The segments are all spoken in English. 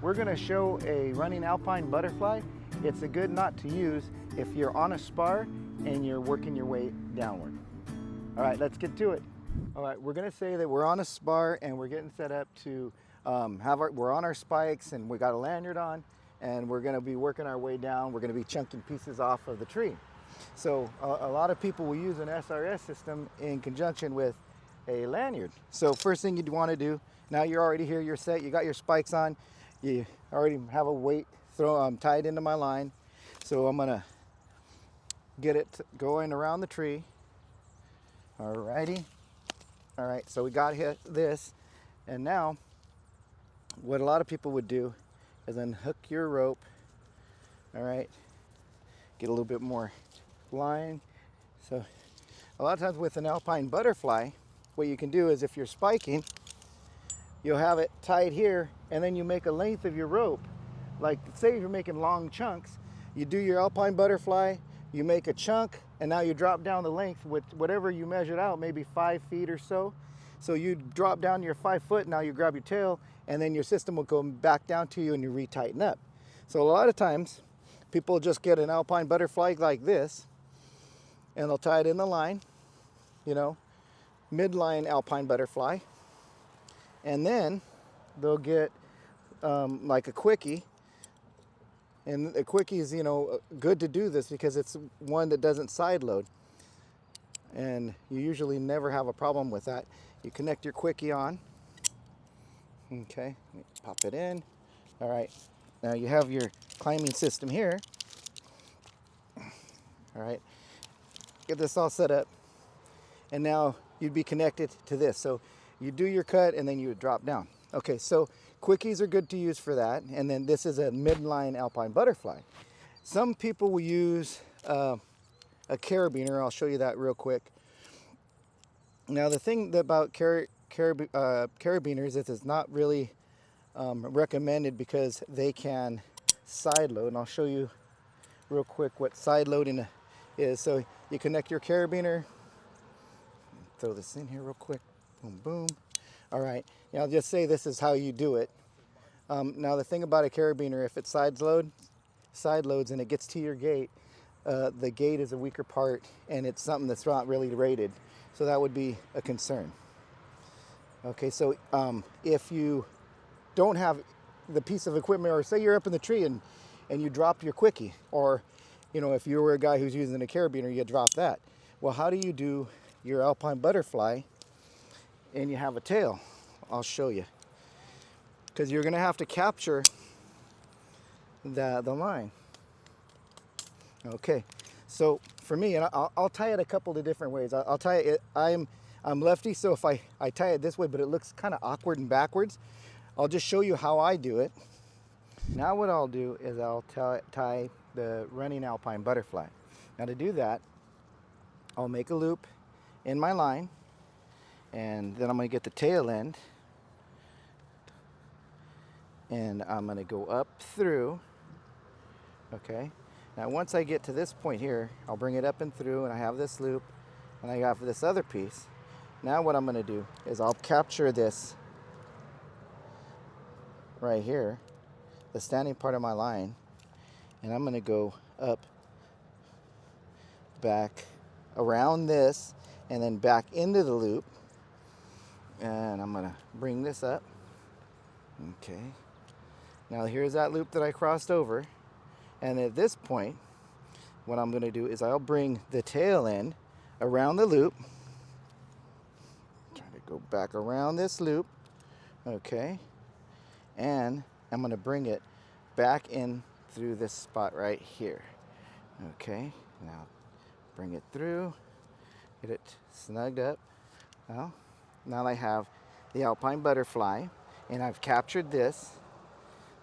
we're going to show a running alpine butterfly. It's a good knot to use if you're on a spar and you're working your way downward. All right, let's get to it. All right, we're going to say that we're on a spar and we're getting set up to we're on our spikes and we got a lanyard on, and we're going to be working our way down. We're going to be chunking pieces off of the tree. So a lot of people will use an SRS system in conjunction with a lanyard. So first thing you'd want to do, now you're already here, you're set, you got your spikes on, you already have a weight tied into my line. So I'm gonna get it going around the tree. Alrighty. All right, so we got this, and now what a lot of people would do is then hook your rope. All right, get a little bit more line. So a lot of times with an alpine butterfly, what you can do is if you're spiking, you'll have it tied here, and then you make a length of your rope. Like say you're making long chunks, you do your alpine butterfly, you make a chunk, and now you drop down the length with whatever you measured out, maybe 5 feet or so. So you drop down your 5 foot, now you grab your tail, and then your system will go back down to you and you re-tighten up. So a lot of times, people just get an alpine butterfly like this, and they'll tie it in the line, you know, midline alpine butterfly, and then they'll get like a quickie. And a quickie is, you know, good to do this because it's one that doesn't side load, and you usually never have a problem with that. You connect your quickie on. Okay, pop it in. All right, now you have your climbing system here. All right, get this all set up, and now you'd be connected to this. So you do your cut and then you would drop down. Okay, so quickies are good to use for that, and then this is a midline alpine butterfly. Some people will use a carabiner. I'll show you that real quick. Now the thing about carabiners is it's not really recommended because they can side load, and I'll show you real quick what side loading is. So you connect your carabiner, throw this in here real quick, boom, boom. All right, now I'll just say this is how you do it. Now the thing about a carabiner, if it side loads and it gets to your gate, the gate is a weaker part and it's something that's not really rated. So that would be a concern. Okay, so if you don't have the piece of equipment, or say you're up in the tree and you drop your quickie, or you know, if you were a guy who's using a carabiner, you drop that. Well, how do you do your alpine butterfly and you have a tail? I'll show you. Because you're going to have to capture the line. Okay, so for me, and I'll tie it a couple of different ways. I'll tie it, I'm lefty, so if I tie it this way, but it looks kind of awkward and backwards, I'll just show you how I do it. Now what I'll do is I'll tie the running alpine butterfly. Now to do that, I'll make a loop in my line, and then I'm going to get the tail end, and I'm going to go up through. Okay, now once I get to this point here, I'll bring it up and through, and I have this loop, and I have this other piece. Now what I'm going to do is I'll capture this right here, the standing part of my line, and I'm going to go up, back around this, and then back into the loop, and I'm going to bring this up. Okay, now here's that loop that I crossed over, and at this point what I'm going to do is I'll bring the tail end around the loop, try to go back around this loop. Okay, and I'm going to bring it back in through this spot right here. Okay, now bring it through, get it snugged up. Well, now I have the alpine butterfly, and I've captured this.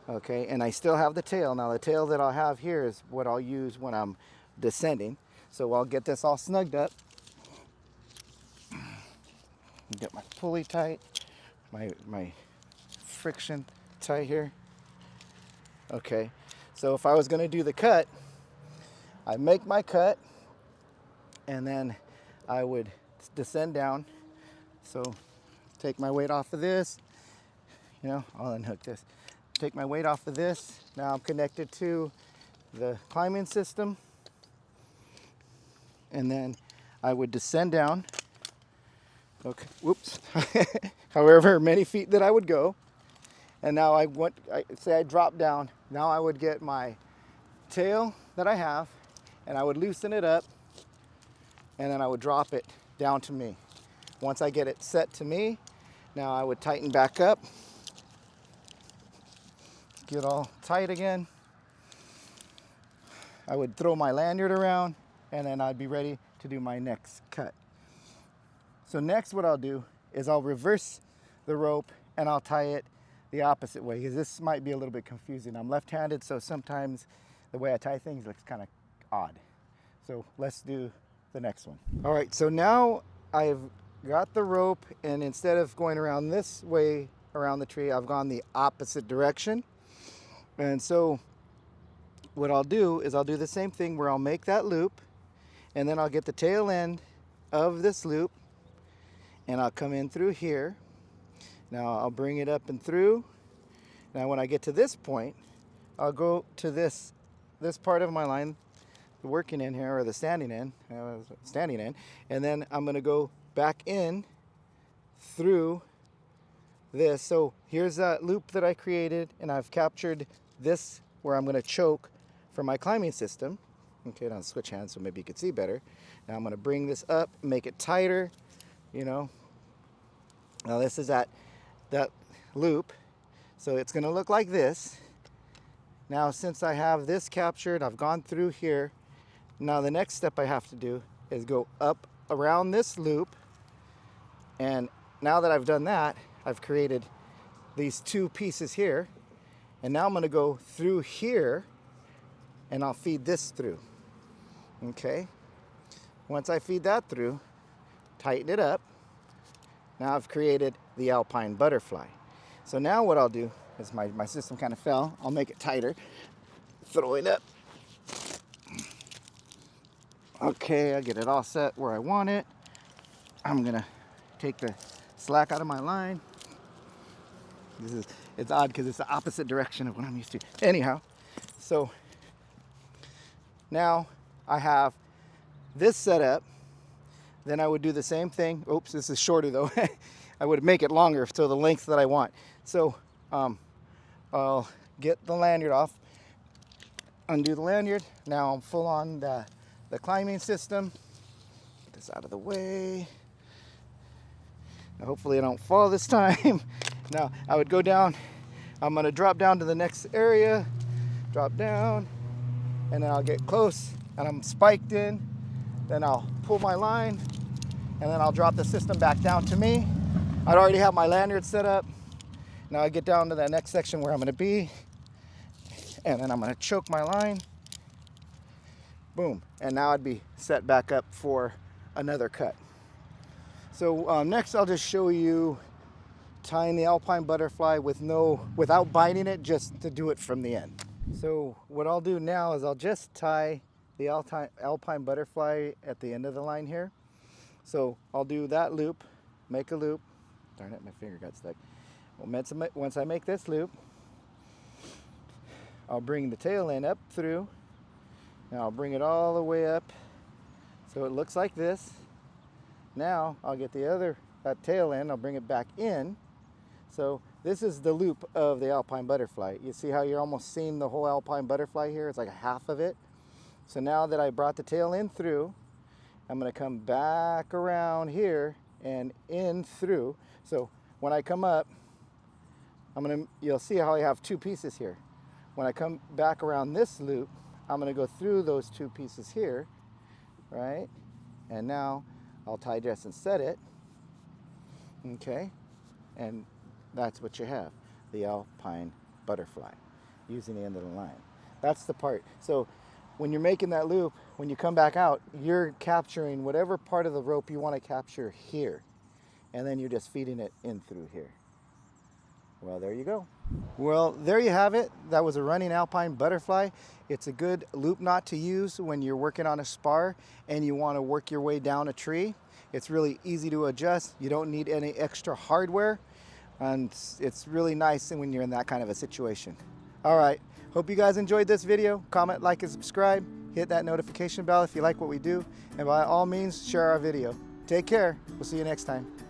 Okay, and I still have the tail. Now the tail that I'll have here is what I'll use when I'm descending. So I'll get this all snugged up, get my pulley tight, my friction tight here. Okay, so if I was going to do the cut, I make my cut, and then I would descend down. So take my weight off of this, you know, I'll unhook this, take my weight off of this. Now I'm connected to the climbing system. And then I would descend down. Okay, whoops. However many feet that I would go. And now say I drop down. Now I would get my tail that I have and I would loosen it up and then I would drop it down to me. Once I get it set to me, now I would tighten back up, get all tight again. I would throw my lanyard around and then I'd be ready to do my next cut. So next what I'll do is I'll reverse the rope and I'll tie it the opposite way, because this might be a little bit confusing. I'm left-handed, so sometimes the way I tie things looks kind of odd. So let's do the next one. All right, so now I've got the rope, and instead of going around this way around the tree, I've gone the opposite direction. And so what I'll do is I'll do the same thing where I'll make that loop, and then I'll get the tail end of this loop, and I'll come in through here. Now I'll bring it up and through. Now when I get to this point, I'll go to this part of my line, the working in here, or the standing in, and then I'm gonna go back in through this. So here's that loop that I created, and I've captured this where I'm gonna choke for my climbing system. Okay, now I'll switch hands so maybe you can see better. Now I'm gonna bring this up, make it tighter, you know. Now this is that loop, so it's going to look like this. Now since I have this captured, I've gone through here. Now the next step I have to do is go up around this loop, and now that I've done that, I've created these two pieces here, and now I'm going to go through here and I'll feed this through. Okay, once I feed that through, tighten it up. Now I've created the Alpine Butterfly. So now what I'll do is my system kind of fell. I'll make it tighter. Throw it up. Okay, I get it all set where I want it. I'm gonna take the slack out of my line. It's odd because it's the opposite direction of what I'm used to. Anyhow, so now I have this set up. Then I would do the same thing. Oops, this is shorter though. I would make it longer so the length that I want. So I'll get the lanyard off, undo the lanyard. Now I'm full on the climbing system. Get this out of the way. Now hopefully I don't fall this time. Now I would go down. I'm gonna drop down to the next area, drop down, and then I'll get close and I'm spiked in. Then I'll pull my line, and then I'll drop the system back down to me. I'd already have my lanyard set up. Now I get down to the next section where I'm gonna be, and then I'm gonna choke my line. Boom, and now I'd be set back up for another cut. So next I'll just show you tying the Alpine Butterfly without binding it, just to do it from the end. So what I'll do now is I'll just tie the Alpine Butterfly at the end of the line here. So I'll do that loop, make a loop. Darn it, my finger got stuck. Well, once I make this loop, I'll bring the tail end up through. Now I'll bring it all the way up so it looks like this. Now I'll get that tail end, I'll bring it back in. So this is the loop of the Alpine Butterfly. You see how you're almost seeing the whole Alpine Butterfly here? It's like a half of it. So now that I brought the tail end through, I'm gonna come back around here and in through. So when I come up, you'll see how I have two pieces here. When I come back around this loop, I'm gonna go through those two pieces here, right? And now I'll tie dress and set it, okay? And that's what you have, the Alpine Butterfly, using the end of the line. That's the part. So when you're making that loop, when you come back out, you're capturing whatever part of the rope you want to capture here. And then you're just feeding it in through here. Well, there you go. Well, there you have it. That was a Running Alpine Butterfly. It's a good loop knot to use when you're working on a spar and you want to work your way down a tree. It's really easy to adjust. You don't need any extra hardware. And it's really nice when you're in that kind of a situation. All right, hope you guys enjoyed this video. Comment, like, and subscribe. Hit that notification bell if you like what we do. And by all means, share our video. Take care. We'll see you next time.